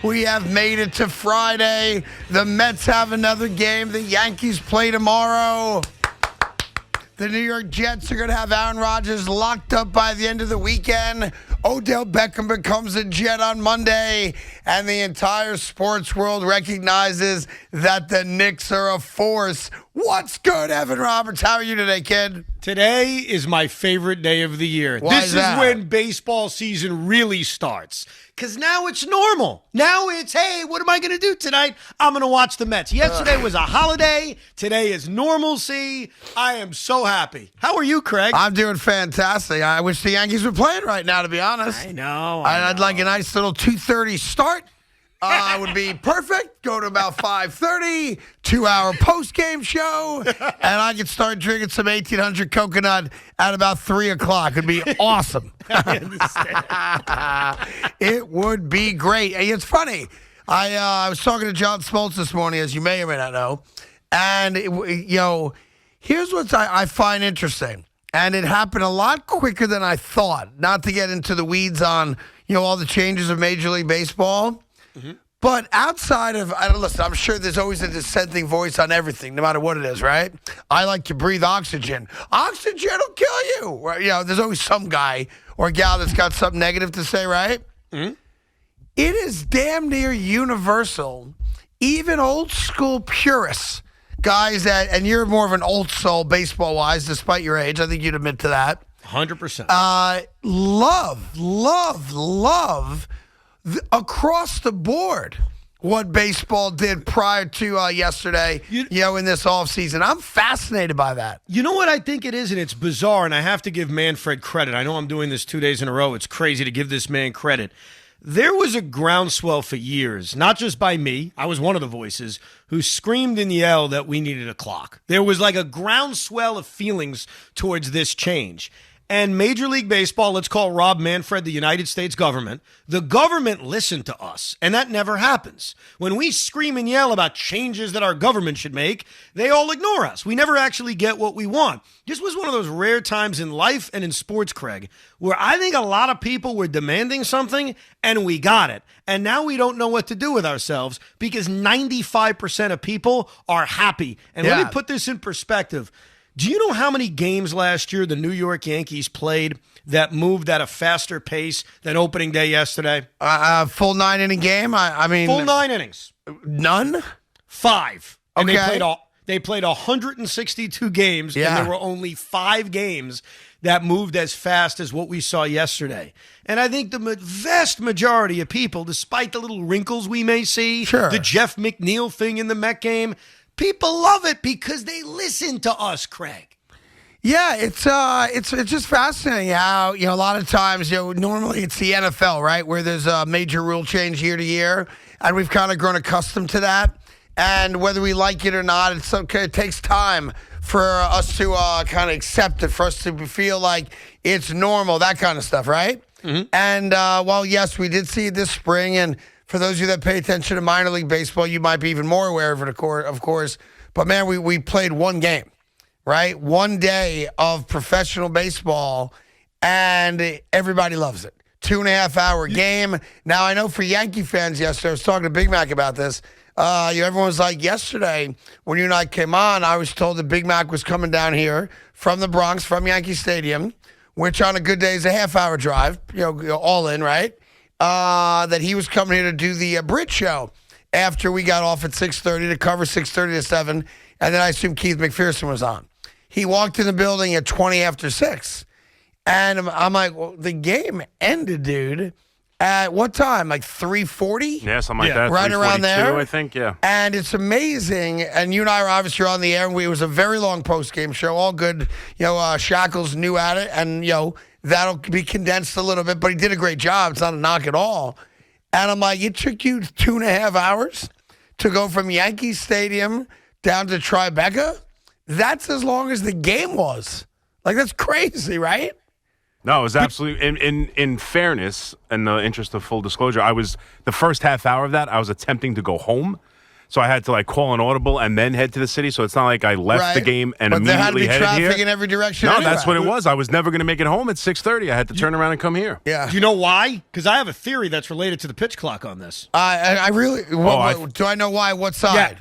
We have made it to Friday. The Mets have another game. The Yankees play tomorrow. The New York Jets are going to have Aaron Rodgers locked up by the end of the weekend. Odell Beckham becomes a Jet on Monday. And the entire sports world recognizes that the Knicks are a force. What's good, Evan Roberts? How are you today, kid? Today is my favorite day of the year. Why this is that? when baseball season really starts. Because now it's normal. Now it's, hey, what am I going to do tonight? I'm going to watch the Mets. Yesterday was a holiday. Today is normalcy. I am so happy. How are you, Craig? I'm doing fantastic. I wish the Yankees were playing right now, to be honest. I know. I'd like a nice little 2:30 start. Would be perfect. Go to about 5:30, 2-hour post-game show, and I could start drinking some 1800 coconut at about 3 o'clock. It'd be awesome. I understand. It would be great. Hey, it's funny. I was talking to John Smoltz this morning, as you may or may not know, and here's what I find interesting, and it happened a lot quicker than I thought. Not to get into the weeds on all the changes of Major League Baseball. Mm-hmm. But outside of, listen, I'm sure there's always a dissenting voice on everything, no matter what it is, right? I like to breathe oxygen. Oxygen will kill you. Right? There's always some guy or gal that's got something negative to say, right? Mm-hmm. It is damn near universal. Even old school purists, guys and you're more of an old soul baseball-wise, despite your age. I think you'd admit to that. 100%. Love across the board what baseball did prior to yesterday, in this offseason. I'm fascinated by that. You know what I think it is, and it's bizarre, and I have to give Manfred credit. I know I'm doing this 2 days in a row. It's crazy to give this man credit. There was a groundswell for years, not just by me. I was one of the voices who screamed and yelled that we needed a clock. There was like a groundswell of feelings towards this change. And Major League Baseball, let's call Rob Manfred the United States government, the government listened to us, and that never happens. When we scream and yell about changes that our government should make, they all ignore us. We never actually get what we want. This was one of those rare times in life and in sports, Craig, where I think a lot of people were demanding something, and we got it. And now we don't know what to do with ourselves because 95% of people are happy. And let me put this in perspective. Do you know how many games last year the New York Yankees played that moved at a faster pace than opening day yesterday? Full 9-inning game? I mean, full 9 innings. None? 5. And okay. They played 162 games, yeah. And there were only 5 games that moved as fast as what we saw yesterday. And I think the vast majority of people, despite the little wrinkles we may see, the Jeff McNeil thing in the Met game, people love it because they listen to us, Craig. Yeah, it's just fascinating how a lot of times normally it's the NFL, right, where there's a major rule change year to year, and we've kind of grown accustomed to that. And whether we like it or not, it's okay. It takes time for us to kind of accept it, for us to feel like it's normal, that kind of stuff, right? Mm-hmm. And while yes, we did see it this spring, and for those of you that pay attention to minor league baseball, you might be even more aware of it, of course. But, man, we played one game, right? One day of professional baseball, and everybody loves it. 2.5-hour game. Now, I know for Yankee fans yesterday, I was talking to Big Mac about this. Everyone was like, yesterday, when you and I came on, I was told that Big Mac was coming down here from the Bronx, from Yankee Stadium, which on a good day is a half-hour drive, all in, right? That he was coming here to do the bridge show after we got off at 6:30 to cover 6:30 to 7, and then I assume Keith McPherson was on. He walked in the building at 20 after 6, and I'm like, well, the game ended, dude, at what time? Like 3:40? Yeah, something like that. Right around there, I think, yeah. And it's amazing, and you and I are obviously on the air, and it was a very long post-game show, all good. Shackles knew at it, and, that'll be condensed a little bit, but he did a great job. It's not a knock at all. And I'm like, it took you 2.5 hours to go from Yankee Stadium down to Tribeca? That's as long as the game was. Like, that's crazy, right? No, it was absolutely in fairness, in the interest of full disclosure, the first half hour of that, I was attempting to go home. so I had to like call an audible and then head to the city. So it's not like I left the game and but there had to immediately be headed traffic here. in every direction. No, anyway. that's what it was. I was never going to make it home at 6:30. I had to turn around and come here. Yeah. Do you know why? Because I have a theory that's related to the pitch clock on this. I really. Do I know why? What side?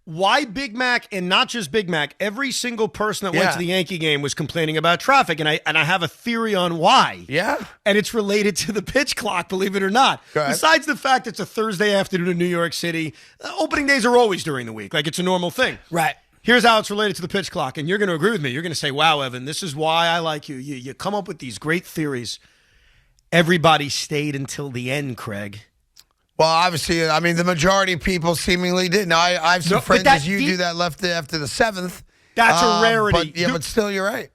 Why Big Mac, and not just Big Mac, every single person that went Yeah. to the Yankee game was complaining about traffic, and I have a theory on why. Yeah. And it's related to the pitch clock, believe it or not. Go ahead. Besides the fact it's a Thursday afternoon in New York City, opening days are always during the week. Like, it's a normal thing. Right. Here's how it's related to the pitch clock, and you're going to agree with me. You're going to say, wow, Evan, this is why I like you. You come up with these great theories. Everybody stayed until the end, Craig. Well, obviously, I mean, the majority of people seemingly did. Now, I have some friends as you do that left after the 7th. That's a rarity. But still, you're right.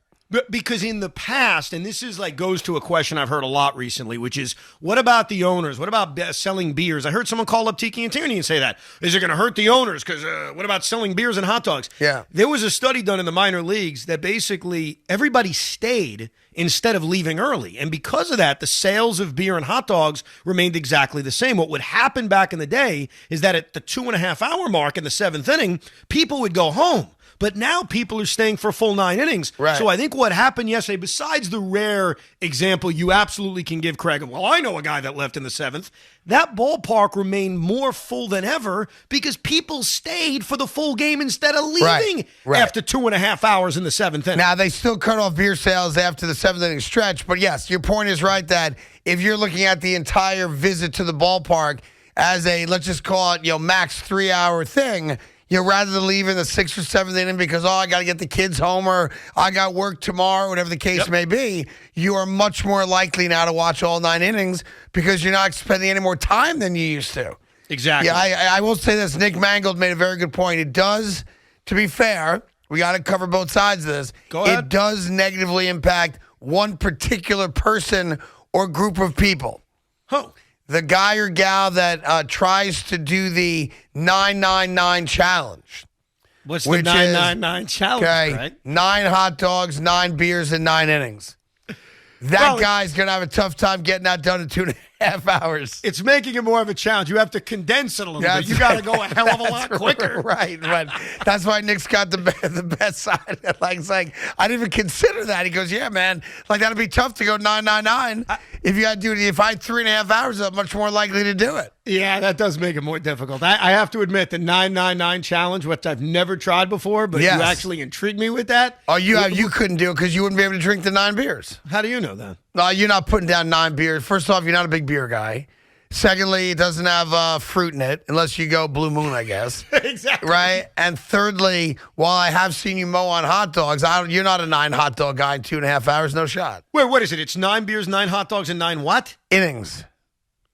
Because in the past, and this is like goes to a question I've heard a lot recently, which is, what about the owners? What about selling beers? I heard someone call up Tiki and Tierney and say that. Is it going to hurt the owners? Because what about selling beers and hot dogs? Yeah. There was a study done in the minor leagues that basically everybody stayed instead of leaving early. And because of that, the sales of beer and hot dogs remained exactly the same. What would happen back in the day is that at the 2.5-hour mark in the 7th inning, people would go home. But now people are staying for a full 9 innings. Right. So I think what happened yesterday, besides the rare example you absolutely can give Craig, well, I know a guy that left in the 7th, that ballpark remained more full than ever because people stayed for the full game instead of leaving after 2.5 hours in the 7th inning. Now, they still cut off beer sales after the 7th inning stretch. But yes, your point is right that if you're looking at the entire visit to the ballpark as a, let's just call it, max 3-hour thing, rather than leave in the 6th or 7th inning because, I got to get the kids home or I got work tomorrow, whatever the case may be, you are much more likely now to watch all 9 innings because you're not spending any more time than you used to. Exactly. Yeah, I will say this. Nick Mangold made a very good point. It does, to be fair, we got to cover both sides of this. Go ahead. It does negatively impact one particular person or group of people. Oh. The guy or gal that tries to do the 999 challenge. What's the 999 challenge, right? 9 hot dogs, 9 beers, and 9 innings. That guy's going to have a tough time getting that done in 2.5 hours. It's making it more of a challenge. You have to condense it a little bit. You got to go a hell of a lot quicker. Right, but that's why Nick's got the best side. It's like, I didn't even consider that. He goes, yeah, man, like that'd be tough to go 999. If you got to do it, if I had 3.5 hours, I'm much more likely to do it. Yeah, that does make it more difficult. I have to admit, the 999 challenge, which I've never tried before, but you actually intrigued me with that. Oh, you couldn't do it because you wouldn't be able to drink the 9 beers. How do you know that? No, you're not putting down 9 beers. First off, you're not a big beer guy. Secondly, it doesn't have fruit in it, unless you go Blue Moon, I guess. Exactly. Right? And thirdly, while I have seen you mow on hot dogs, you're not a 9 hot dog guy in 2.5 hours. No shot. Wait, what is it? It's 9 beers, 9 hot dogs, and 9 what? Innings.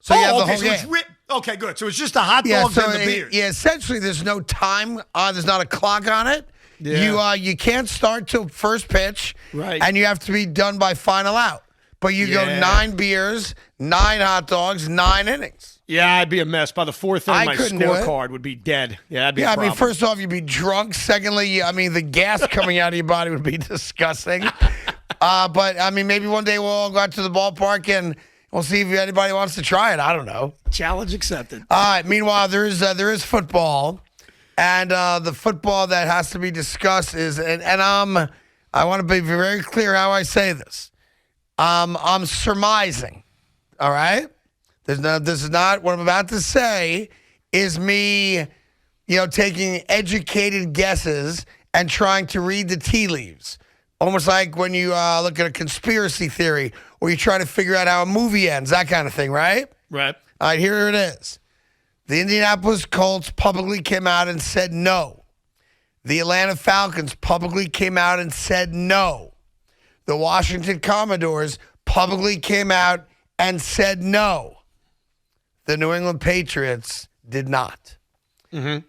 So you have the whole game. Okay, good. So it's just the hot dogs and the beers. Essentially, there's no time. There's not a clock on it. Yeah. You can't start till first pitch, right? And you have to be done by final out. But you go 9 beers, 9 hot dogs, 9 innings. Yeah, I'd be a mess. By the 4th inning, my scorecard would be dead. Yeah, that'd be a problem. I mean, first off, you'd be drunk. Secondly, the gas coming out of your body would be disgusting. But, maybe one day we'll all go out to the ballpark and we'll see if anybody wants to try it. I don't know. Challenge accepted. All right. Meanwhile, there is football. And the football that has to be discussed is, I want to be very clear how I say this. I'm surmising, all right? This is not what I'm about to say is me, taking educated guesses and trying to read the tea leaves. Almost like when you look at a conspiracy theory or you try to figure out how a movie ends, that kind of thing, right? Right. All right, here it is. The Indianapolis Colts publicly came out and said no. The Atlanta Falcons publicly came out and said no. The Washington Commodores publicly came out and said no. The New England Patriots did not. Mm-hmm.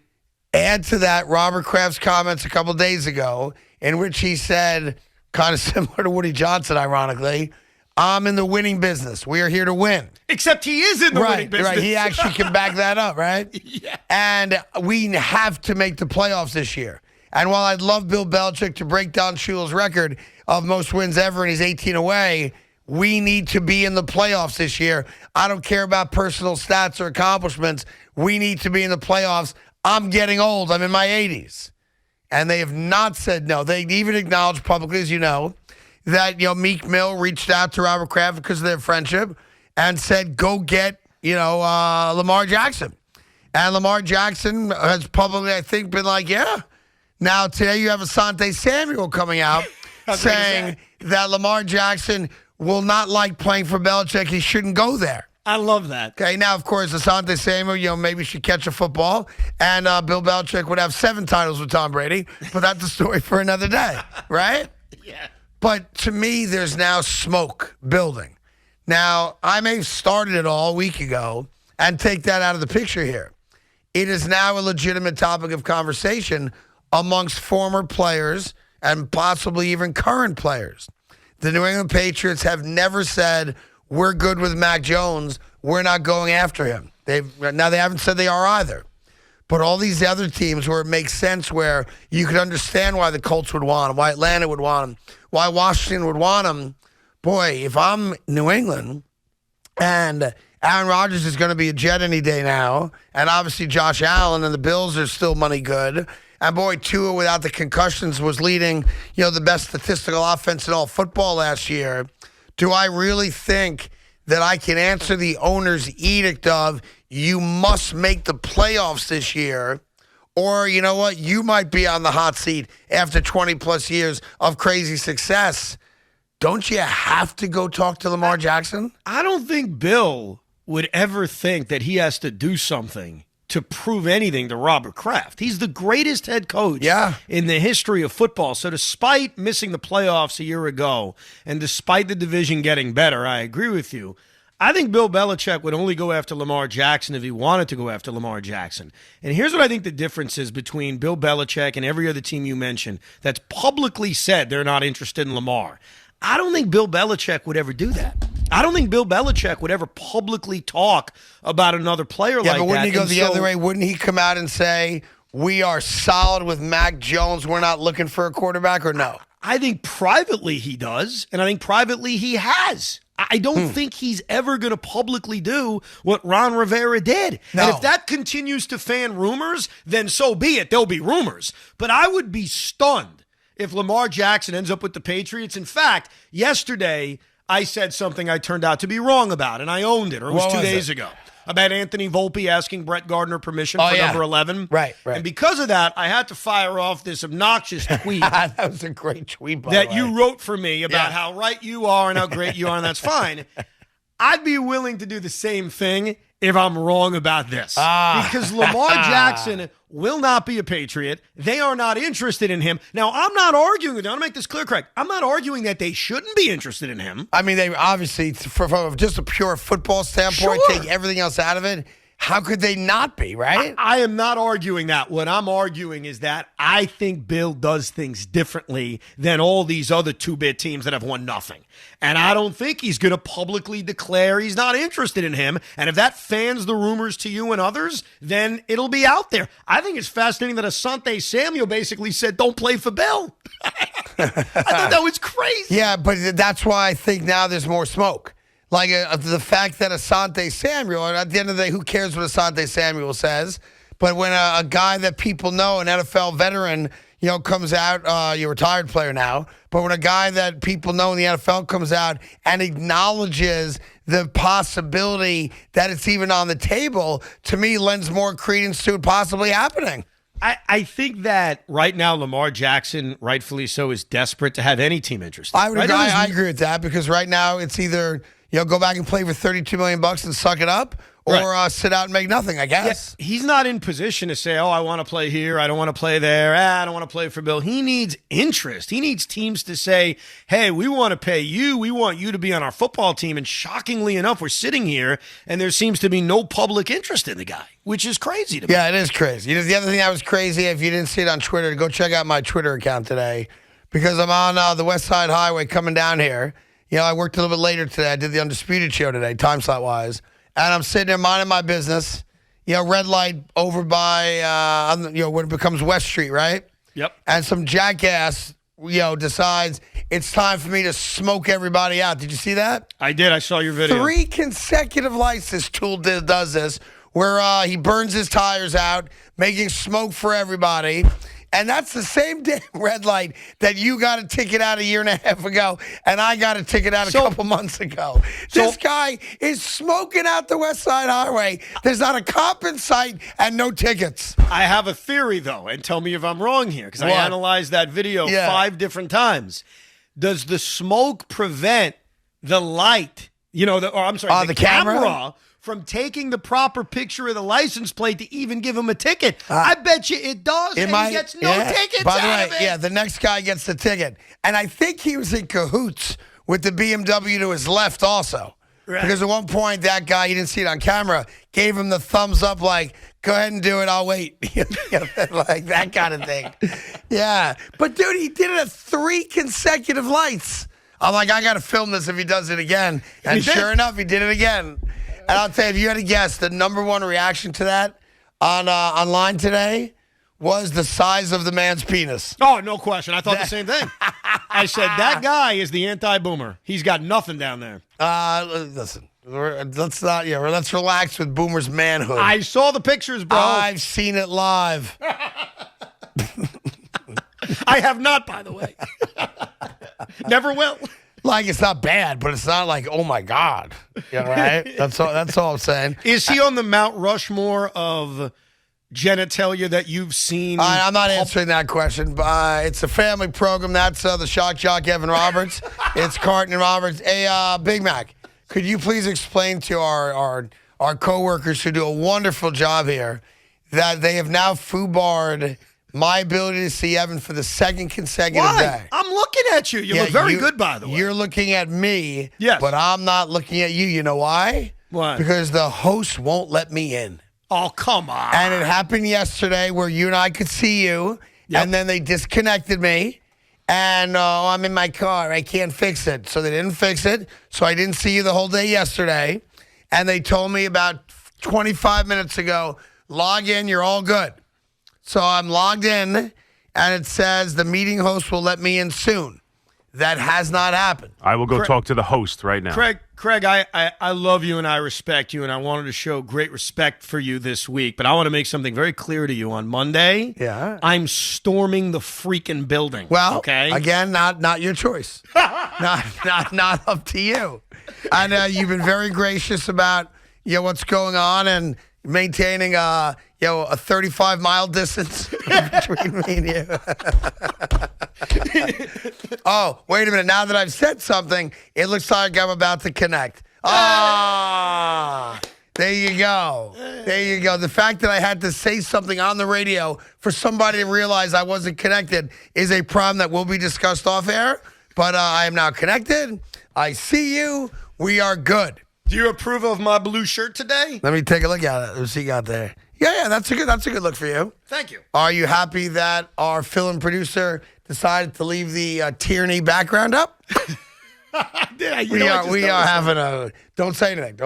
Add to that Robert Kraft's comments a couple days ago in which he said, kind of similar to Woody Johnson, ironically, I'm in the winning business. We are here to win. Except he is in the winning business. Right. He actually can back that up, right? Yeah. And we have to make the playoffs this year. And while I'd love Bill Belichick to break down Shula's record of most wins ever and he's 18 away, we need to be in the playoffs this year. I don't care about personal stats or accomplishments. We need to be in the playoffs. I'm getting old. I'm in my 80s. And they have not said no. They even acknowledged publicly, as you know, that Meek Mill reached out to Robert Kraft because of their friendship and said, go get Lamar Jackson. And Lamar Jackson has publicly, I think, been like, yeah. Now, today you have Asante Samuel coming out saying that Lamar Jackson will not like playing for Belichick. He shouldn't go there. I love that. Okay, now, of course, Asante Samuel, maybe should catch a football, and Bill Belichick would have 7 titles with Tom Brady, but that's a story for another day, right? Yeah. But to me, there's now smoke building. Now, I may have started it all a week ago and take that out of the picture here. It is now a legitimate topic of conversation amongst former players and possibly even current players. The New England Patriots have never said, we're good with Mac Jones, we're not going after him. They haven't said they are either. But all these other teams where it makes sense, where you could understand why the Colts would want him, why Atlanta would want him, why Washington would want him. Boy, if I'm New England and Aaron Rodgers is going to be a Jet any day now, and obviously Josh Allen and the Bills are still money good, and boy, Tua without the concussions was leading, the best statistical offense in all football last year. Do I really think that I can answer the owner's edict of you must make the playoffs this year? Or, you know what, you might be on the hot seat after 20-plus years of crazy success. Don't you have to go talk to Lamar Jackson? I don't think Bill would ever think that he has to do something to prove anything to Robert Kraft. He's the greatest head coach in the history of football. So despite missing the playoffs a year ago and despite the division getting better, I agree with you. I think Bill Belichick would only go after Lamar Jackson if he wanted to go after Lamar Jackson. And here's what I think the difference is between Bill Belichick and every other team you mentioned that's publicly said they're not interested in Lamar. I don't think Bill Belichick would ever do that. I don't think Bill Belichick would ever publicly talk about another player like that. Yeah, but wouldn't he go the other way? Wouldn't he come out and say, we are solid with Mac Jones, we're not looking for a quarterback, or no? I think privately he does, and I think privately he has. I don't think he's ever going to publicly do what Ron Rivera did. No. And if that continues to fan rumors, then so be it. There'll be rumors. But I would be stunned if Lamar Jackson ends up with the Patriots. In fact, yesterday I said something I turned out to be wrong about, and I owned it, or it was 2 days ago, about Anthony Volpe asking Brett Gardner permission for number 11. Right. And because of that, I had to fire off this obnoxious tweet. That was a great tweet, by that the way. you wrote for me about how right you are and how great you are, and that's fine. I'd be willing to do the same thing if I'm wrong about this. Because Lamar Jackson will not be a Patriot. They are not interested in him. Now, I'm not arguing with you. I want to make this clear, Craig. I'm not arguing that they shouldn't be interested in him. I mean, they obviously, from just a pure football standpoint, take everything else out of it. How could they not be, right? I am not arguing that. What I'm arguing is that I think Bill does things differently than all these other two-bit teams that have won nothing. And I don't think he's going to publicly declare he's not interested in him. And if that fans the rumors to you and others, then it'll be out there. I think it's fascinating that Asante Samuel basically said, don't play for Bill. I thought that was crazy. Yeah, but that's why I think now there's more smoke. Like the fact that Asante Samuel, and at the end of the day, who cares what Asante Samuel says? But when a guy that people know, an NFL veteran, comes out, you're a retired player now, but when a guy that people know in the NFL comes out and acknowledges the possibility that it's even on the table, to me, lends more credence to it possibly happening. I think that right now Lamar Jackson, rightfully so, is desperate to have any team interested. I agree with that, because right now it's either go back and play for $32 million and suck it up, or sit out and make nothing, I guess. Yeah, he's not in position to say, I want to play here, I don't want to play there, I don't want to play for Bill. He needs interest. He needs teams to say, hey, we want to pay you, we want you to be on our football team. And shockingly enough, we're sitting here and there seems to be no public interest in the guy, which is crazy to me. Yeah, it is crazy. The other thing that was crazy, if you didn't see it on Twitter, go check out my Twitter account today, because I'm on the West Side Highway coming down here. I worked a little bit later today. I did the Undisputed show today, time slot wise. And I'm sitting there minding my business. Red light over by, when it becomes West Street, right? Yep. And some jackass, decides it's time for me to smoke everybody out. Did you see that? I did. I saw your video. 3 consecutive lights this tool does this, where he burns his tires out, making smoke for everybody. And that's the same damn red light that you got a ticket out a year and a half ago, and I got a ticket out a couple months ago. This guy is smoking out the West Side Highway. There's not a cop in sight and no tickets. I have a theory, though, and tell me if I'm wrong here, because I analyzed that video 5 different times. Does the smoke prevent the light, the camera from taking the proper picture of the license plate to even give him a ticket? I bet you it does, and he gets no tickets By the out way, of it. the next guy gets the ticket. And I think he was in cahoots with the BMW to his left also. Right. Because at one point, that guy, you didn't see it on camera, gave him the thumbs up like, go ahead and do it, I'll wait. Like that kind of thing. Yeah. But, dude, he did it at 3 consecutive lights. I'm like, I got to film this if he does it again. And sure enough, he did it again. And I'll tell you, if you had to guess, the number one reaction to that online today was the size of the man's penis. Oh, no question. I thought the same thing. I said, that guy is the anti-boomer. He's got nothing down there. Listen, let's relax with Boomer's manhood. I saw the pictures, bro. I've seen it live. I have not, by the way. Never will. Like, it's not bad, but it's not like, oh my God. Yeah, right? That's all I'm saying. Is he on the Mount Rushmore of genitalia that you've seen? I'm not answering that question. It's a family program. That's the shock jock Evan Roberts. It's Carton and Roberts. Hey, Big Mac, could you please explain to our coworkers who do a wonderful job here that they have now foobarred my ability to see Evan for the second consecutive day? I'm looking at you. You look very good, by the way. You're looking at me, yes, but I'm not looking at you. You know why? Why? Because the host won't let me in. Oh, come on. And it happened yesterday where you and I could see you, and then they disconnected me, and I'm in my car. I can't fix it. So they didn't fix it, so I didn't see you the whole day yesterday. And they told me about 25 minutes ago, log in, you're all good. So I'm logged in, and it says the meeting host will let me in soon. That has not happened. I will go talk to the host right now. Craig, I love you and I respect you, and I wanted to show great respect for you this week, but I want to make something very clear to you. On Monday, I'm storming the freaking building. Well, okay? Again, not your choice. not up to you. I know you've been very gracious about what's going on and maintaining a 35-mile distance between me and you. Oh, wait a minute. Now that I've said something, it looks like I'm about to connect. There you go. There you go. The fact that I had to say something on the radio for somebody to realize I wasn't connected is a problem that will be discussed off air. But I am now connected. I see you. We are good. Do you approve of my blue shirt today? Let me take a look at it. Let's see what you got there. Yeah, that's a good look for you. Thank you. Are you happy that our film producer decided to leave the Tierney background up? We are having a. Don't say anything.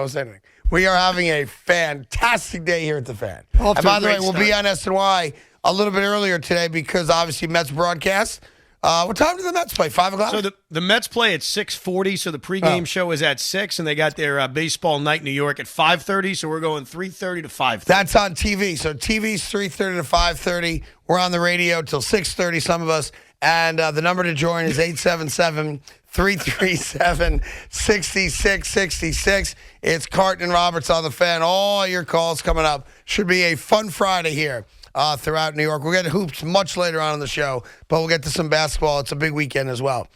We are having a fantastic day here at the Fan. And by the way, we'll be on SNY a little bit earlier today because obviously Mets broadcast. What time do the Mets play? 5 o'clock? So the Mets play at 6:40, so the pregame show is at 6, and they got their baseball night in New York at 5:30, so we're going 3:30 to 5:30. That's on TV. So TV's 3:30 to 5:30. We're on the radio till 6:30, some of us. And the number to join is 877-337-6666. It's Carton and Roberts on the Fan. All your calls coming up. Should be a fun Friday here. Throughout New York. We'll get to hoops much later on in the show, but we'll get to some basketball. It's a big weekend as well.